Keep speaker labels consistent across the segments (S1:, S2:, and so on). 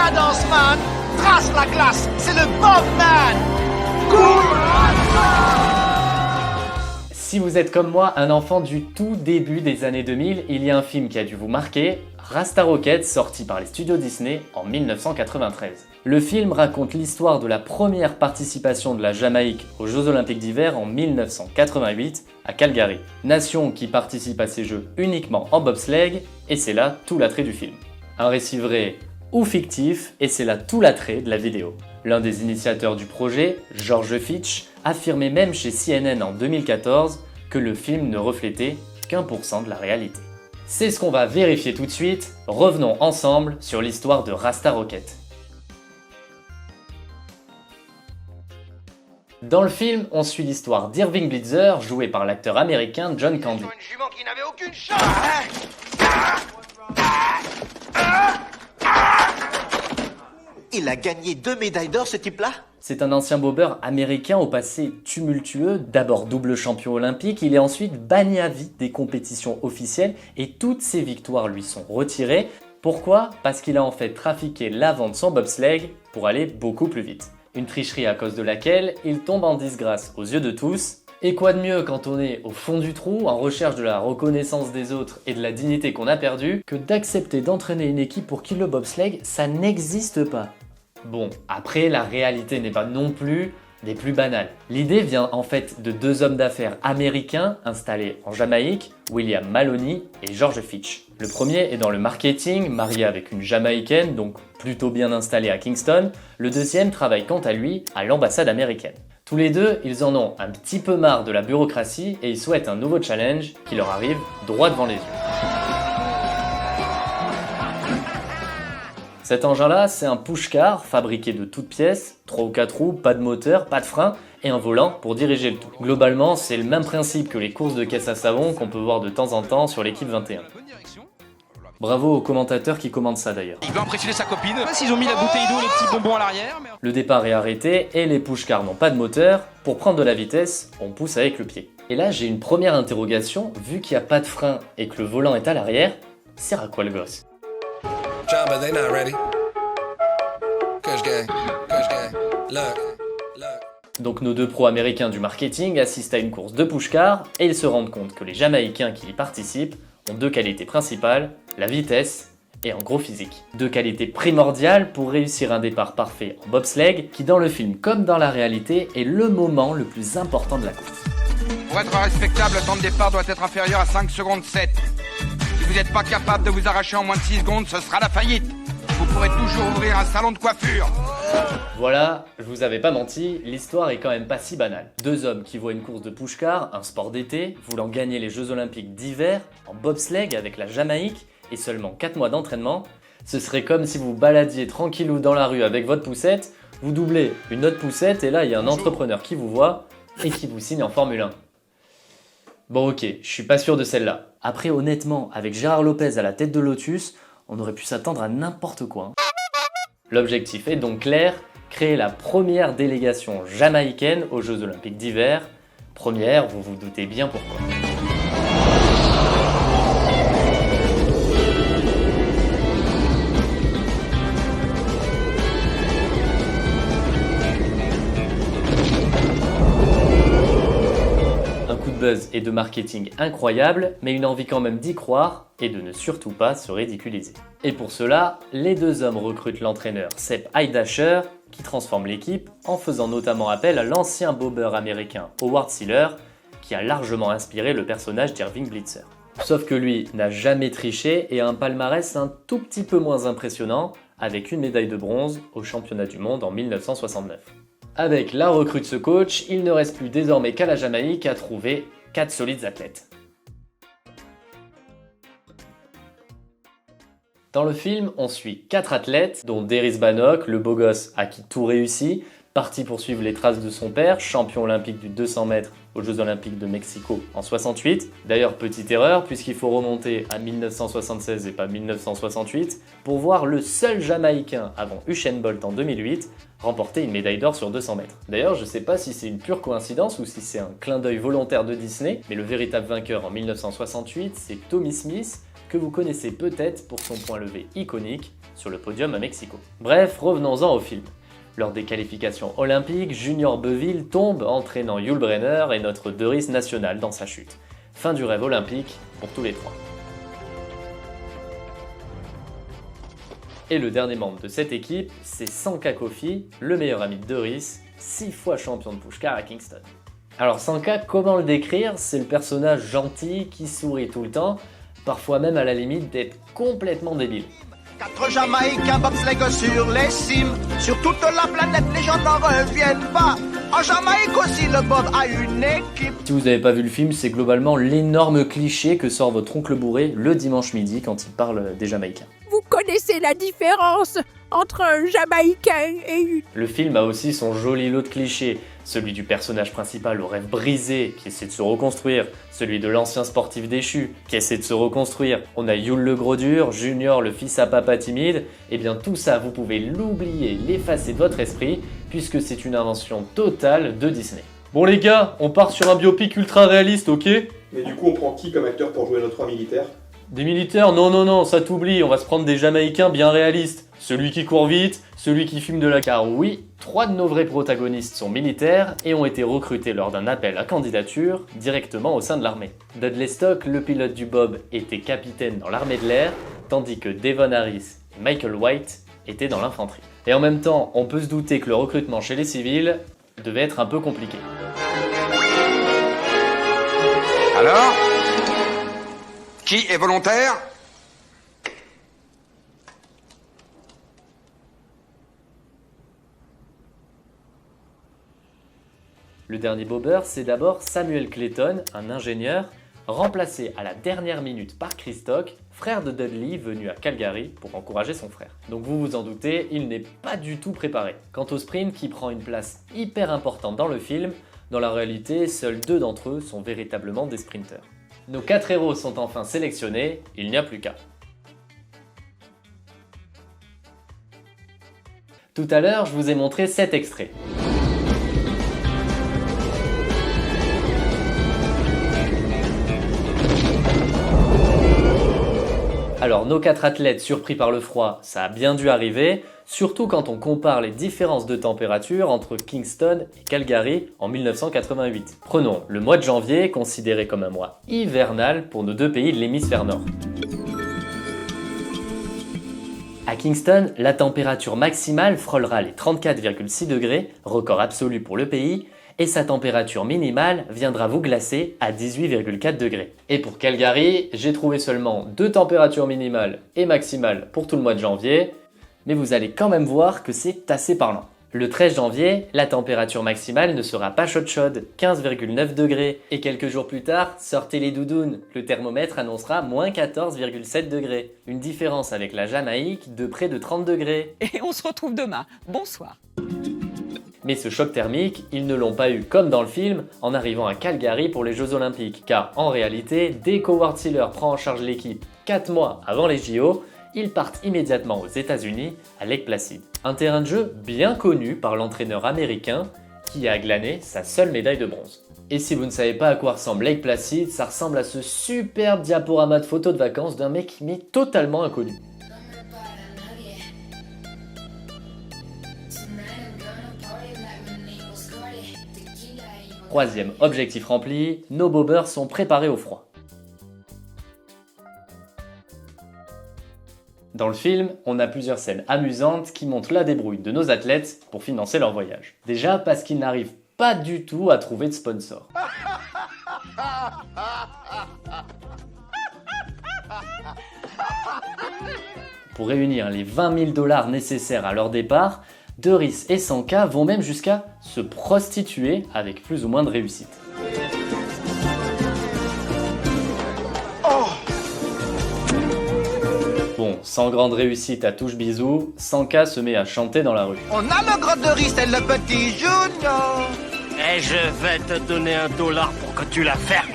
S1: cadence man, trace la glace, c'est le Bobman.
S2: Si vous êtes comme moi un enfant du tout début des années 2000, il y a un film qui a dû vous marquer, Rasta Rocket, sorti par les studios Disney en 1993. Le film raconte l'histoire de la première participation de la Jamaïque aux Jeux Olympiques d'hiver en 1988 à Calgary. Nation qui participe à ces Jeux uniquement en bobsleigh, et c'est là tout l'attrait du film. Un récit vrai ou fictif, et c'est là tout l'attrait de la vidéo. L'un des initiateurs du projet, George Fitch, affirmait même chez CNN en 2014 que le film ne reflétait qu'1% de la réalité. C'est ce qu'on va vérifier tout de suite, revenons ensemble sur l'histoire de Rasta Rocket. Dans le film, on suit l'histoire d'Irving Blitzer, joué par l'acteur américain John Candy.
S1: Une jument qui n'avait aucune chance. Il a gagné 2 médailles d'or, ce type-là?
S2: C'est un ancien bobeur américain au passé tumultueux, d'abord double champion olympique, il est ensuite banni à vie des compétitions officielles et toutes ses victoires lui sont retirées. Pourquoi? Parce qu'il a en fait trafiqué l'avant de son bobsleigh pour aller beaucoup plus vite. Une tricherie à cause de laquelle il tombe en disgrâce aux yeux de tous. Et quoi de mieux quand on est au fond du trou, en recherche de la reconnaissance des autres et de la dignité qu'on a perdue, que d'accepter d'entraîner une équipe pour qui le bobsleigh, ça n'existe pas. Bon, après, la réalité n'est pas non plus des plus banales. L'idée vient en fait de deux hommes d'affaires américains installés en Jamaïque, William Maloney et George Fitch. Le premier est dans le marketing, marié avec une Jamaïcaine, donc plutôt bien installé à Kingston. Le deuxième travaille quant à lui à l'ambassade américaine. Tous les deux, ils en ont un petit peu marre de la bureaucratie et ils souhaitent un nouveau challenge qui leur arrive droit devant les yeux. Cet engin-là, c'est un push-car fabriqué de toutes pièces, 3 ou 4 roues, pas de moteur, pas de frein et un volant pour diriger le tout. Globalement, c'est le même principe que les courses de caisse à savon qu'on peut voir de temps en temps sur l'équipe 21. Bravo aux commentateurs qui commandent ça d'ailleurs.
S3: Il veut impressionner sa copine. Je sais pas s'ils ont mis la bouteille d'eau, les petits bonbons à l'arrière. Mais...
S2: Le départ est arrêté et les push-cars n'ont pas de moteur. Pour prendre de la vitesse, on pousse avec le pied. Et là, j'ai une première interrogation. Vu qu'il n'y a pas de frein et que le volant est à l'arrière, sert à quoi le gosse?
S4: John, but they not ready. Kush gang, look.
S2: Donc nos deux pros américains du marketing assistent à une course de push-car et ils se rendent compte que les Jamaïcains qui y participent ont deux qualités principales, la vitesse et un gros physique. Deux qualités primordiales pour réussir un départ parfait en bobsleigh qui dans le film comme dans la réalité est le moment le plus important de la course.
S3: Pour être respectable, le temps de départ doit être inférieur à 5 secondes 7. Si vous n'êtes pas capable de vous arracher en moins de 6 secondes, ce sera la faillite. Vous pourrez toujours ouvrir un salon de coiffure.
S2: Voilà, je vous avais pas menti, l'histoire est quand même pas si banale. Deux hommes qui voient une course de push-car, un sport d'été, voulant gagner les Jeux Olympiques d'hiver, en bobsleigh avec la Jamaïque, et seulement 4 mois d'entraînement, ce serait comme si vous baladiez tranquillou dans la rue avec votre poussette, vous doublez une autre poussette et là il y a un entrepreneur qui vous voit et qui vous signe en Formule 1. Bon ok, je suis pas sûr de celle-là. Après honnêtement, avec Gérard Lopez à la tête de Lotus, on aurait pu s'attendre à n'importe quoi. L'objectif est donc clair, créer la première délégation jamaïcaine aux Jeux Olympiques d'hiver. Première, vous vous doutez bien pourquoi. Un coup de buzz et de marketing incroyable, mais une envie quand même d'y croire et de ne surtout pas se ridiculiser. Et pour cela, les deux hommes recrutent l'entraîneur Sepp Eidascher, qui transforme l'équipe en faisant notamment appel à l'ancien bobeur américain Howard Sieler, qui a largement inspiré le personnage d'Irving Blitzer. Sauf que lui n'a jamais triché et a un palmarès un tout petit peu moins impressionnant, avec une médaille de bronze au championnat du monde en 1969. Avec la recrue de ce coach, il ne reste plus désormais qu'à la Jamaïque à trouver 4 solides athlètes. Dans le film, on suit 4 athlètes, dont Deris Bannock, le beau gosse à qui tout réussit, Parti poursuivre les traces de son père, champion olympique du 200 mètres aux Jeux Olympiques de Mexico en 68. D'ailleurs, petite erreur, puisqu'il faut remonter à 1976 et pas 1968 pour voir le seul Jamaïcain avant Usain Bolt en 2008 remporter une médaille d'or sur 200 mètres. D'ailleurs, je sais pas si c'est une pure coïncidence ou si c'est un clin d'œil volontaire de Disney, mais le véritable vainqueur en 1968, c'est Tommy Smith, que vous connaissez peut-être pour son point levé iconique sur le podium à Mexico. Bref, revenons-en au film. Lors des qualifications olympiques, Junior Beuville tombe, entraînant Yul Brynner et notre Doris national dans sa chute. Fin du rêve olympique pour tous les trois. Et le dernier membre de cette équipe, c'est Sanka Kofi, le meilleur ami de Doris, 6 fois champion de push-car à Kingston. Alors Sanka, comment le décrire? C'est le personnage gentil qui sourit tout le temps, parfois même à la limite d'être complètement débile.
S5: 4 Jamaïcains bobsleigh sur les cimes. Sur toute la planète, les gens n'en reviennent pas. En Jamaïque aussi, le bob a une équipe.
S2: Si vous n'avez pas vu le film, c'est globalement l'énorme cliché que sort votre oncle bourré le dimanche midi quand il parle des Jamaïcains.
S6: Vous connaissez la différence entre un Jamaïcain et une...
S2: Le film a aussi son joli lot de clichés, celui du personnage principal au rêve brisé qui essaie de se reconstruire, celui de l'ancien sportif déchu qui essaie de se reconstruire. On a Yul le gros dur, Junior le fils à papa timide, et bien tout ça vous pouvez l'oublier, l'effacer de votre esprit puisque c'est une invention totale de Disney. Bon les gars, on part sur un biopic ultra réaliste, ok?
S7: Mais du coup, on prend qui comme acteur pour jouer notre roi militaire?
S2: Des militaires? Non, ça t'oublie, on va se prendre des Jamaïcains bien réalistes. Celui qui court vite, celui qui fume de la... Car oui, 3 de nos vrais protagonistes sont militaires et ont été recrutés lors d'un appel à candidature directement au sein de l'armée. Dudley Stock, le pilote du Bob, était capitaine dans l'armée de l'air, tandis que Devon Harris et Michael White étaient dans l'infanterie. Et en même temps, on peut se douter que le recrutement chez les civils devait être un peu compliqué.
S3: Alors? Qui est volontaire?
S2: Le dernier bobber, c'est d'abord Samuel Clayton, un ingénieur, remplacé à la dernière minute par Chris Stock, frère de Dudley venu à Calgary pour encourager son frère. Donc vous vous en doutez, il n'est pas du tout préparé. Quant au sprint qui prend une place hyper importante dans le film, dans la réalité, seuls 2 d'entre eux sont véritablement des sprinteurs. Nos 4 héros sont enfin sélectionnés, il n'y a plus qu'à. Tout à l'heure, je vous ai montré 7 extraits. Alors, nos 4 athlètes surpris par le froid, ça a bien dû arriver, surtout quand on compare les différences de température entre Kingston et Calgary en 1988. Prenons le mois de janvier, considéré comme un mois hivernal pour nos 2 pays de l'hémisphère nord. À Kingston, la température maximale frôlera les 34,6 degrés, record absolu pour le pays, et sa température minimale viendra vous glacer à 18,4 degrés. Et pour Calgary, j'ai trouvé seulement 2 températures minimales et maximales pour tout le mois de janvier, mais vous allez quand même voir que c'est assez parlant. Le 13 janvier, la température maximale ne sera pas chaude, 15,9 degrés. Et quelques jours plus tard, sortez les doudounes, le thermomètre annoncera moins 14,7 degrés. Une différence avec la Jamaïque de près de 30 degrés.
S6: Et on se retrouve demain. Bonsoir.
S2: Mais ce choc thermique, ils ne l'ont pas eu comme dans le film en arrivant à Calgary pour les Jeux Olympiques. Car en réalité, dès qu'Howard Siller prend en charge l'équipe 4 mois avant les JO, ils partent immédiatement aux États-Unis, à Lake Placid. Un terrain de jeu bien connu par l'entraîneur américain qui a glané sa seule médaille de bronze. Et si vous ne savez pas à quoi ressemble Lake Placid, ça ressemble à ce superbe diaporama de photos de vacances d'un mec qui m'est totalement inconnu. Troisième objectif rempli, nos bobbers sont préparés au froid. Dans le film, on a plusieurs scènes amusantes qui montrent la débrouille de nos athlètes pour financer leur voyage. Déjà parce qu'ils n'arrivent pas du tout à trouver de sponsor. Pour réunir les 20 000 $ nécessaires à leur départ, Doris et Sanka vont même jusqu'à se prostituer avec plus ou moins de réussite. Bon, sans grande réussite à touche bisous, Sanka se met à chanter dans la rue.
S5: On a le gros de riz, c'est le petit Junior.
S8: Et je vais te donner $1 pour que tu la fermes.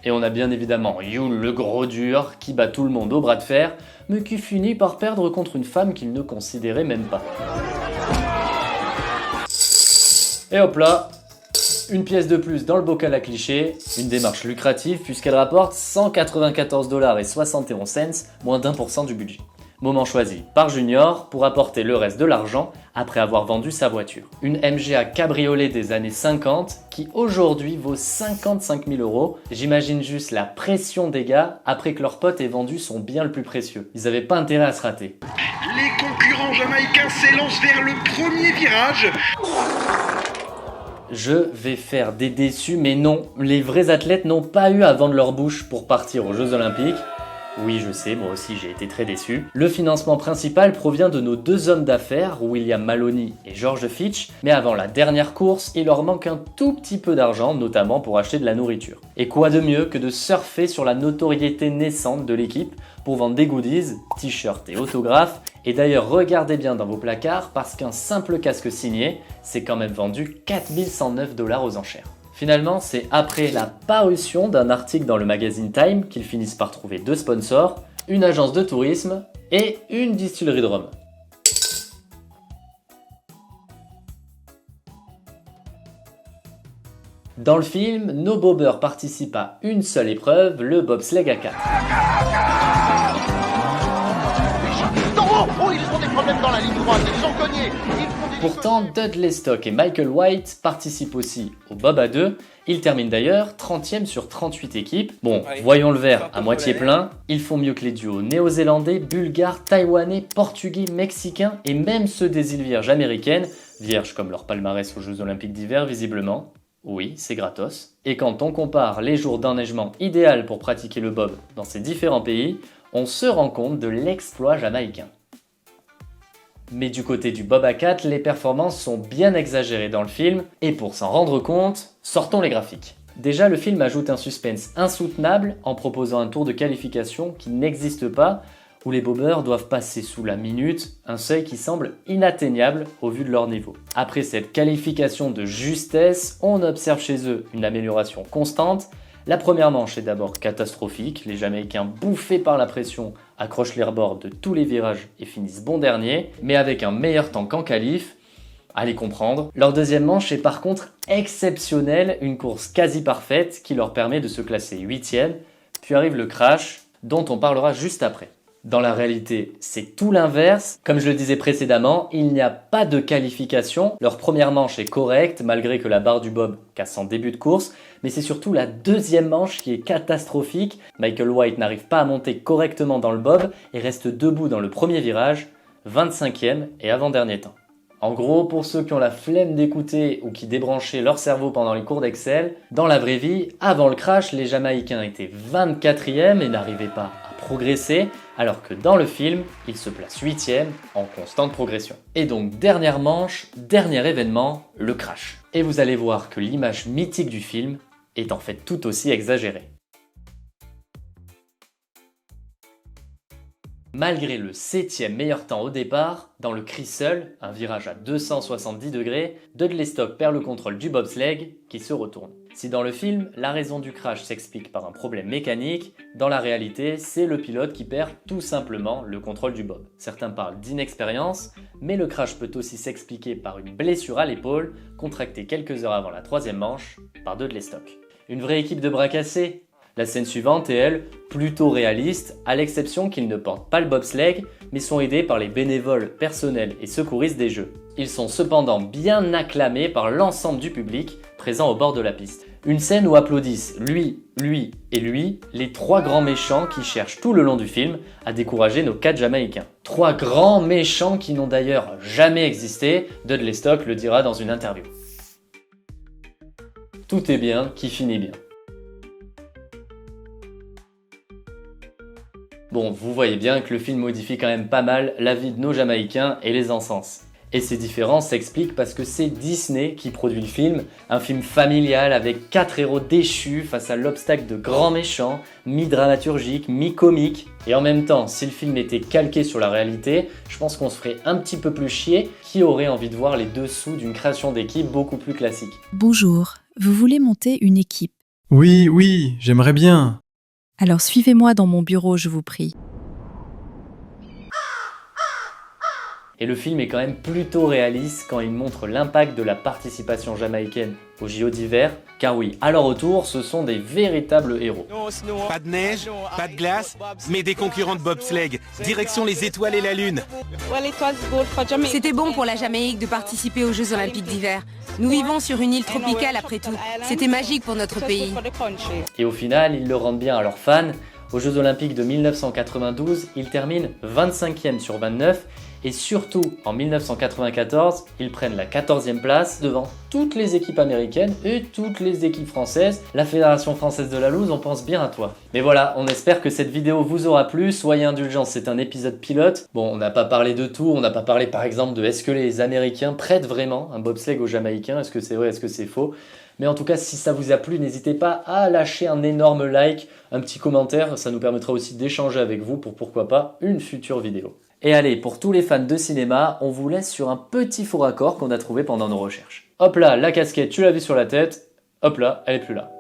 S2: Et on a bien évidemment Yoon le gros dur qui bat tout le monde au bras de fer, mais qui finit par perdre contre une femme qu'il ne considérait même pas. Et hop là, une pièce de plus dans le bocal à clichés, une démarche lucrative puisqu'elle rapporte $194,71, moins d'1% du budget. Moment choisi par Junior pour apporter le reste de l'argent après avoir vendu sa voiture. Une MGA cabriolet des années 50 qui aujourd'hui vaut 55 000 €. J'imagine juste la pression des gars après que leur pote ait vendu son bien le plus précieux. Ils avaient pas intérêt à se rater.
S9: Les concurrents jamaïcains s'élancent vers le premier virage.
S2: Je vais faire des déçus, mais non, les vrais athlètes n'ont pas eu à vendre leur bouche pour partir aux Jeux Olympiques. Oui, je sais, moi aussi j'ai été très déçu. Le financement principal provient de nos deux hommes d'affaires, William Maloney et George Fitch, mais avant la dernière course, il leur manque un tout petit peu d'argent, notamment pour acheter de la nourriture. Et quoi de mieux que de surfer sur la notoriété naissante de l'équipe pour vendre des goodies, t-shirts et autographes. Et d'ailleurs, regardez bien dans vos placards, parce qu'un simple casque signé, c'est quand même vendu $4109 aux enchères. Finalement, c'est après la parution d'un article dans le magazine Time qu'ils finissent par trouver deux sponsors, une agence de tourisme et une distillerie de rhum. Dans le film, nos bobeurs participent à une seule épreuve, le bobsleigh à 4.
S5: Oh, ils ont des problèmes dans la ligne droite, ils ont cogné.
S2: Pourtant, Dudley Stock et Michael White participent aussi au bob à 2. Ils terminent d'ailleurs 30e sur 38 équipes. Bon, voyons le verre à moitié plein. Ils font mieux que les duos néo-zélandais, bulgares, taïwanais, portugais, mexicains et même ceux des îles Vierges américaines, vierges comme leur palmarès aux Jeux Olympiques d'hiver visiblement. Oui, c'est gratos. Et quand on compare les jours d'enneigement idéal pour pratiquer le bob dans ces différents pays, on se rend compte de l'exploit jamaïcain. Mais du côté du bob à 4, les performances sont bien exagérées dans le film, et pour s'en rendre compte, sortons les graphiques. Déjà, le film ajoute un suspense insoutenable en proposant un tour de qualification qui n'existe pas, où les bobeurs doivent passer sous la minute, un seuil qui semble inatteignable au vu de leur niveau. Après cette qualification de justesse, on observe chez eux une amélioration constante. La première manche est d'abord catastrophique, les Jamaïcains bouffés par la pression accrochent les rebords de tous les virages et finissent bon dernier, mais avec un meilleur temps qu'en qualif, allez comprendre. Leur deuxième manche est par contre exceptionnelle, une course quasi parfaite qui leur permet de se classer 8e, puis arrive le crash, dont on parlera juste après. Dans la réalité, c'est tout l'inverse. Comme je le disais précédemment, il n'y a pas de qualification. Leur première manche est correcte, malgré que la barre du bob casse en début de course. Mais c'est surtout la deuxième manche qui est catastrophique. Michael White n'arrive pas à monter correctement dans le bob et reste debout dans le premier virage, 25e et avant-dernier temps. En gros, pour ceux qui ont la flemme d'écouter ou qui débranchaient leur cerveau pendant les cours d'Excel, dans la vraie vie, avant le crash, les Jamaïcains étaient 24e et n'arrivaient pas à progresser, alors que dans le film, ils se placent 8e en constante progression. Et donc, dernière manche, dernier événement, le crash. Et vous allez voir que l'image mythique du film est en fait tout aussi exagérée. Malgré le 7e meilleur temps au départ, dans le Crissel, un virage à 270 degrés, Dudley Stock perd le contrôle du bobsleigh qui se retourne. Si dans le film, la raison du crash s'explique par un problème mécanique, dans la réalité, c'est le pilote qui perd tout simplement le contrôle du bob. Certains parlent d'inexpérience, mais le crash peut aussi s'expliquer par une blessure à l'épaule, contractée quelques heures avant la 3e manche par Dudley Stock. Une vraie équipe de bras cassés. La scène suivante est, elle, plutôt réaliste, à l'exception qu'ils ne portent pas le bobsleigh, mais sont aidés par les bénévoles personnels et secouristes des Jeux. Ils sont cependant bien acclamés par l'ensemble du public présent au bord de la piste. Une scène où applaudissent lui et lui, les trois grands méchants qui cherchent tout le long du film à décourager nos 4 Jamaïcains. 3 grands méchants qui n'ont d'ailleurs jamais existé, Dudley Stock le dira dans une interview. Tout est bien qui finit bien. Bon, vous voyez bien que le film modifie quand même pas mal la vie de nos Jamaïcains et les encense. Et ces différences s'expliquent parce que c'est Disney qui produit le film, un film familial avec 4 héros déchus face à l'obstacle de grands méchants, mi-dramaturgique, mi-comique. Et en même temps, si le film était calqué sur la réalité, je pense qu'on se ferait un petit peu plus chier. Qui aurait envie de voir les dessous d'une création d'équipe beaucoup plus classique?
S10: Bonjour, vous voulez monter une équipe?
S11: Oui, j'aimerais bien.
S10: Alors suivez-moi dans mon bureau, je vous prie.
S2: Et le film est quand même plutôt réaliste quand il montre l'impact de la participation jamaïcaine aux JO d'hiver, car oui, à leur retour, ce sont des véritables héros.
S12: Pas de neige, pas de glace, mais des concurrents de bobsleigh. Direction les étoiles et la lune.
S13: C'était bon pour la Jamaïque de participer aux Jeux Olympiques d'hiver. Nous vivons sur une île tropicale après tout. C'était magique pour notre pays.
S2: Et au final, ils le rendent bien à leurs fans. Aux Jeux Olympiques de 1992, ils terminent 25e sur 29 et surtout en 1994, ils prennent la 14e place devant toutes les équipes américaines et toutes les équipes françaises. La Fédération Française de la Loose, on pense bien à toi. Mais voilà, on espère que cette vidéo vous aura plu. Soyez indulgents, c'est un épisode pilote. Bon, on n'a pas parlé de tout, on n'a pas parlé par exemple de est-ce que les Américains prêtent vraiment un bobsleigh aux Jamaïcains, est-ce que c'est vrai, est-ce que c'est faux? Mais en tout cas, si ça vous a plu, n'hésitez pas à lâcher un énorme like, un petit commentaire, ça nous permettra aussi d'échanger avec vous pour pourquoi pas une future vidéo. Et allez, pour tous les fans de cinéma, on vous laisse sur un petit faux raccord qu'on a trouvé pendant nos recherches. Hop là, la casquette, tu l'as vue sur la tête, hop là, elle est plus là.